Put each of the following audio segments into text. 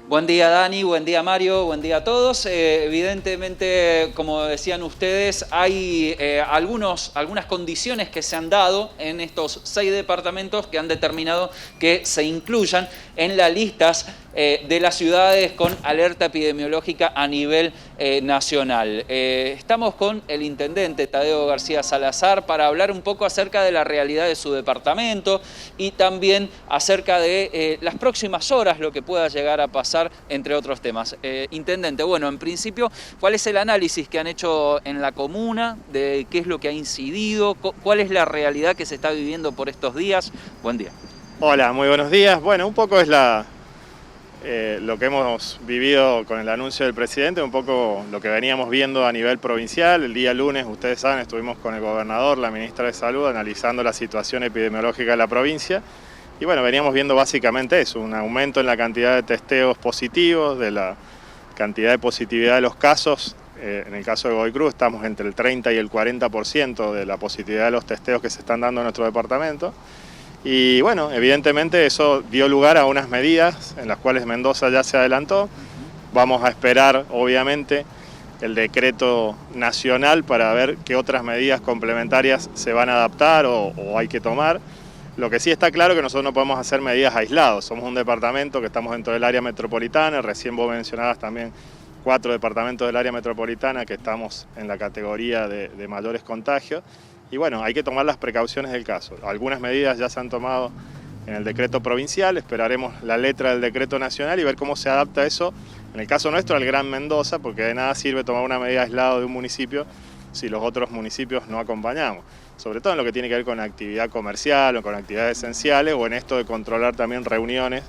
Buen día Dani, buen día Mario, buen día a todos. Evidentemente, como decían ustedes, hay algunas condiciones que se han dado en estos 6 departamentos que han determinado que se incluyan en las listas de las ciudades con alerta epidemiológica a nivel nacional. Estamos con el intendente Tadeo García Salazar para hablar un poco acerca de la realidad de su departamento y también acerca de las próximas horas, lo que pueda llegar a pasar, entre otros temas. Intendente, bueno, en principio, ¿cuál es el análisis que han hecho en la comuna de qué es lo que ha incidido? ¿Cuál es la realidad que se está viviendo por estos días? Buen día. Hola, muy buenos días. Bueno, un poco es lo que hemos vivido con el anuncio del presidente, un poco lo que veníamos viendo a nivel provincial. El día lunes, ustedes saben, estuvimos con el gobernador, la ministra de Salud, analizando la situación epidemiológica de la provincia. Y bueno, veníamos viendo básicamente eso, un aumento en la cantidad de testeos positivos, de la cantidad de positividad de los casos. En el caso de Godoy Cruz estamos entre el 30 y el 40% de la positividad de los testeos que se están dando en nuestro departamento. Y bueno, evidentemente eso dio lugar a unas medidas en las cuales Mendoza ya se adelantó. Vamos a esperar, obviamente, el decreto nacional para ver qué otras medidas complementarias se van a adaptar o hay que tomar. Lo que sí está claro es que nosotros no podemos hacer medidas aislados. Somos un departamento que estamos dentro del área metropolitana. Recién vos mencionabas también 4 departamentos del área metropolitana que estamos en la categoría de mayores contagios. Y bueno, hay que tomar las precauciones del caso. Algunas medidas ya se han tomado en el decreto provincial, esperaremos la letra del decreto nacional y ver cómo se adapta eso, en el caso nuestro, al Gran Mendoza, porque de nada sirve tomar una medida aislada de un municipio si los otros municipios no acompañamos. Sobre todo en lo que tiene que ver con actividad comercial o con actividades esenciales o en esto de controlar también reuniones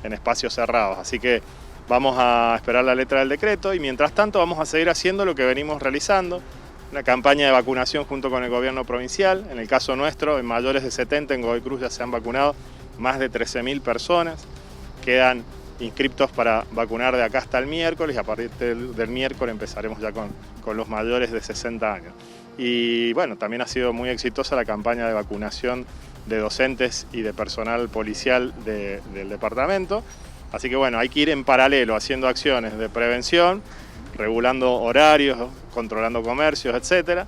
en espacios cerrados. Así que vamos a esperar la letra del decreto y mientras tanto vamos a seguir haciendo lo que venimos realizando. Una campaña de vacunación junto con el gobierno provincial. En el caso nuestro, en mayores de 70 en Godoy Cruz ya se han vacunado más de 13.000 personas. Quedan inscriptos para vacunar de acá hasta el miércoles y a partir del miércoles empezaremos ya con los mayores de 60 años. Y bueno, también ha sido muy exitosa la campaña de vacunación de docentes y de personal policial del departamento. Así que bueno, hay que ir en paralelo haciendo acciones de prevención, regulando horarios, controlando comercios, etcétera,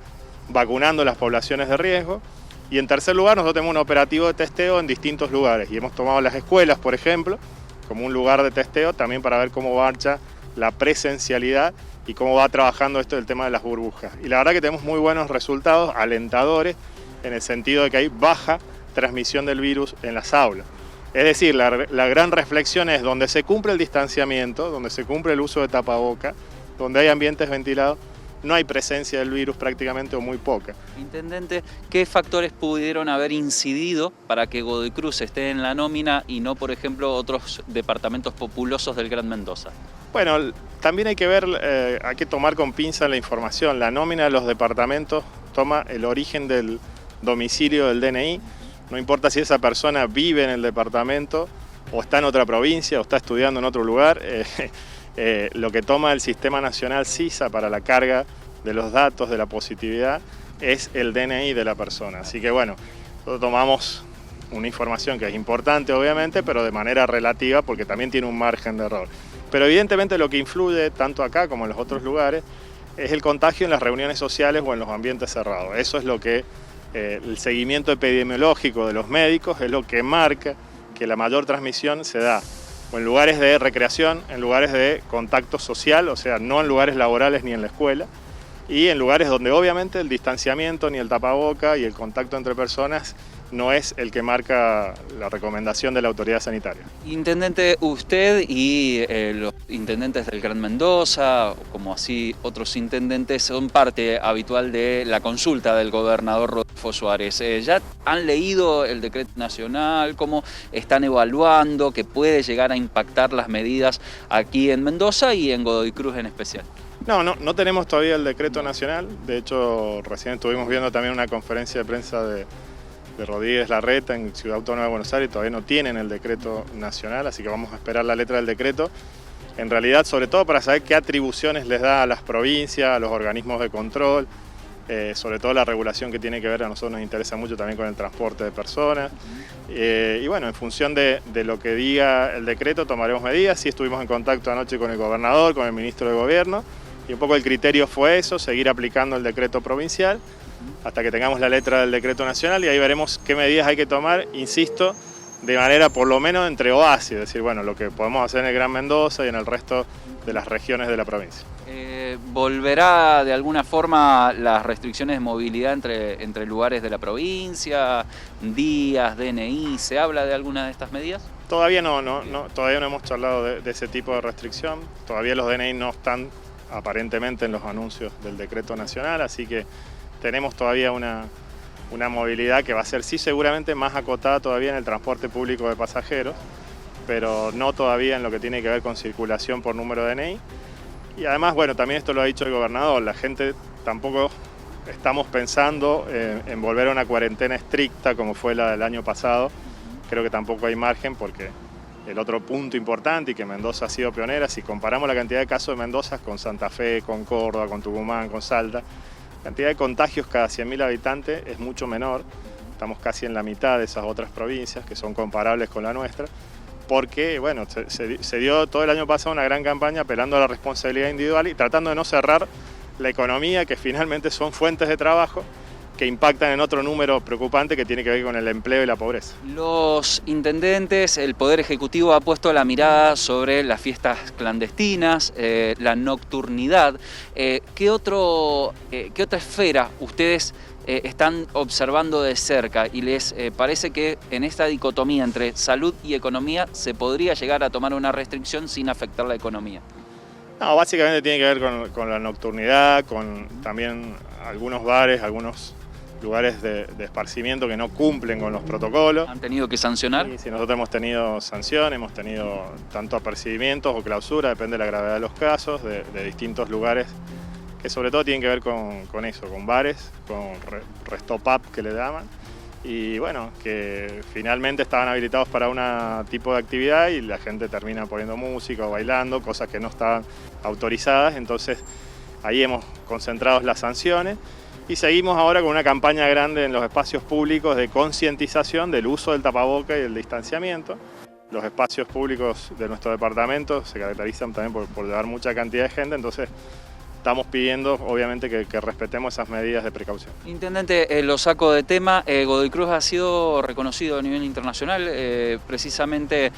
vacunando las poblaciones de riesgo. Y en tercer lugar, nosotros tenemos un operativo de testeo en distintos lugares y hemos tomado las escuelas, por ejemplo, como un lugar de testeo también para ver cómo marcha la presencialidad y cómo va trabajando esto del tema de las burbujas. Y la verdad que tenemos muy buenos resultados, alentadores, en el sentido de que hay baja transmisión del virus en las aulas. Es decir, la gran reflexión es donde se cumple el distanciamiento, donde se cumple el uso de tapaboca, donde hay ambientes ventilados, no hay presencia del virus prácticamente o muy poca. Intendente, ¿qué factores pudieron haber incidido para que Godoy Cruz esté en la nómina y no, por ejemplo, otros departamentos populosos del Gran Mendoza? Bueno, también hay que ver, hay que tomar con pinza la información. La nómina de los departamentos toma el origen del domicilio del DNI. No importa si esa persona vive en el departamento o está en otra provincia o está estudiando en otro lugar. Lo que toma el Sistema Nacional SISA para la carga de los datos de la positividad es el DNI de la persona. Así que bueno, nosotros tomamos una información que es importante obviamente, pero de manera relativa porque también tiene un margen de error. Pero evidentemente lo que influye tanto acá como en los otros lugares es el contagio en las reuniones sociales o en los ambientes cerrados. Eso es lo que el seguimiento epidemiológico de los médicos es lo que marca que la mayor transmisión se da o en lugares de recreación, en lugares de contacto social, o sea, no en lugares laborales ni en la escuela, y en lugares donde obviamente el distanciamiento, ni el tapaboca y el contacto entre personas no es el que marca la recomendación de la autoridad sanitaria. Intendente, usted y los intendentes del Gran Mendoza, como así otros intendentes, son parte habitual de la consulta del gobernador Rodolfo Suárez. ¿Ya han leído el decreto nacional? ¿Cómo están evaluando que puede llegar a impactar las medidas aquí en Mendoza y en Godoy Cruz en especial? No tenemos todavía el decreto nacional. De hecho, recién estuvimos viendo también una conferencia de prensa de Rodríguez Larreta en Ciudad Autónoma de Buenos Aires, todavía no tienen el decreto nacional, así que vamos a esperar la letra del decreto. En realidad, sobre todo para saber qué atribuciones les da a las provincias, a los organismos de control, sobre todo la regulación que tiene que ver, a nosotros nos interesa mucho también con el transporte de personas. Y bueno, en función de lo que diga el decreto tomaremos medidas. Sí estuvimos en contacto anoche con el gobernador, con el ministro de Gobierno, y un poco el criterio fue eso, seguir aplicando el decreto provincial hasta que tengamos la letra del decreto nacional, y ahí veremos qué medidas hay que tomar, insisto, de manera por lo menos entre oasis, es decir, bueno, lo que podemos hacer en el Gran Mendoza y en el resto de las regiones de la provincia. ¿Volverá de alguna forma las restricciones de movilidad entre lugares de la provincia, días, DNI? ¿Se habla de alguna de estas medidas? Todavía todavía no hemos charlado de ese tipo de restricción. Todavía los DNI no están aparentemente en los anuncios del decreto nacional, así que tenemos todavía una movilidad que va a ser sí seguramente más acotada todavía en el transporte público de pasajeros, pero no todavía en lo que tiene que ver con circulación por número de DNI. Y además, bueno, también esto lo ha dicho el gobernador, la gente tampoco estamos pensando en volver a una cuarentena estricta como fue la del año pasado. Creo que tampoco hay margen porque el otro punto importante y que Mendoza ha sido pionera, si comparamos la cantidad de casos de Mendoza con Santa Fe, con Córdoba, con Tucumán, con Salta, la cantidad de contagios cada 100.000 habitantes es mucho menor. Estamos casi en la mitad de esas otras provincias que son comparables con la nuestra, porque bueno, se dio todo el año pasado una gran campaña apelando a la responsabilidad individual y tratando de no cerrar la economía, que finalmente son fuentes de trabajo que impactan en otro número preocupante que tiene que ver con el empleo y la pobreza. Los intendentes, el Poder Ejecutivo ha puesto la mirada sobre las fiestas clandestinas, la nocturnidad. ¿Qué otra esfera ustedes están observando de cerca y les parece que en esta dicotomía entre salud y economía se podría llegar a tomar una restricción sin afectar la economía? No, básicamente tiene que ver con la nocturnidad, con también algunos bares, algunos lugares de esparcimiento que no cumplen con los protocolos. ¿Han tenido que sancionar? Sí, nosotros hemos tenido sanciones, hemos tenido tanto apercibimientos o clausura, depende de la gravedad de los casos, de distintos lugares que sobre todo tienen que ver con eso, con bares, con restopap que le llaman, y bueno, que finalmente estaban habilitados para un tipo de actividad y la gente termina poniendo música o bailando, cosas que no estaban autorizadas, entonces ahí hemos concentrado las sanciones y seguimos ahora con una campaña grande en los espacios públicos de concientización del uso del tapaboca y el distanciamiento. Los espacios públicos de nuestro departamento se caracterizan también por llevar mucha cantidad de gente, entonces estamos pidiendo, obviamente, que respetemos esas medidas de precaución. Intendente, lo saco de tema. Godoy Cruz ha sido reconocido a nivel internacional precisamente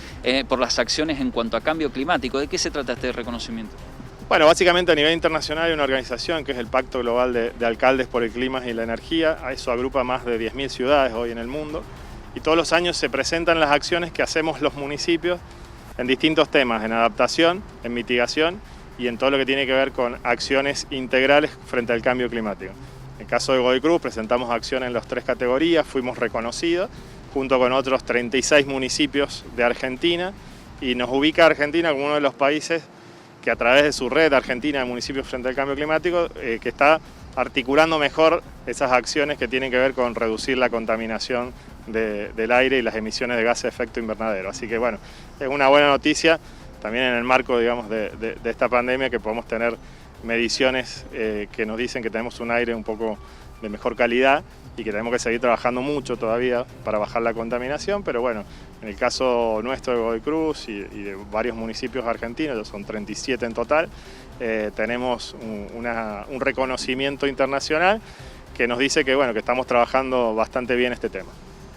por las acciones en cuanto a cambio climático. ¿De qué se trata este reconocimiento? Bueno, básicamente a nivel internacional hay una organización que es el Pacto Global de Alcaldes por el Clima y la Energía. A eso agrupa más de 10.000 ciudades hoy en el mundo. Y todos los años se presentan las acciones que hacemos los municipios en distintos temas, en adaptación, en mitigación y en todo lo que tiene que ver con acciones integrales frente al cambio climático. En el caso de Godoy Cruz presentamos acciones en las 3 categorías, fuimos reconocidos junto con otros 36 municipios de Argentina y nos ubica Argentina como uno de los países que a través de su red argentina de municipios frente al cambio climático que está articulando mejor esas acciones que tienen que ver con reducir la contaminación del aire y las emisiones de gases de efecto invernadero. Así que bueno, es una buena noticia también en el marco, digamos, de esta pandemia, que podemos tener mediciones que nos dicen que tenemos un aire un poco de mejor calidad y que tenemos que seguir trabajando mucho todavía para bajar la contaminación, pero bueno, en el caso nuestro de Godoy Cruz y de varios municipios argentinos, son 37 en total, tenemos un reconocimiento internacional que nos dice que, bueno, que estamos trabajando bastante bien este tema.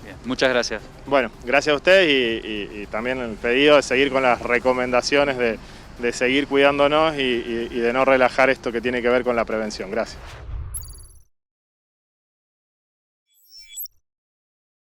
Bien, muchas gracias. Bueno, gracias a ustedes y también el pedido de seguir con las recomendaciones de seguir cuidándonos y de no relajar esto que tiene que ver con la prevención. Gracias.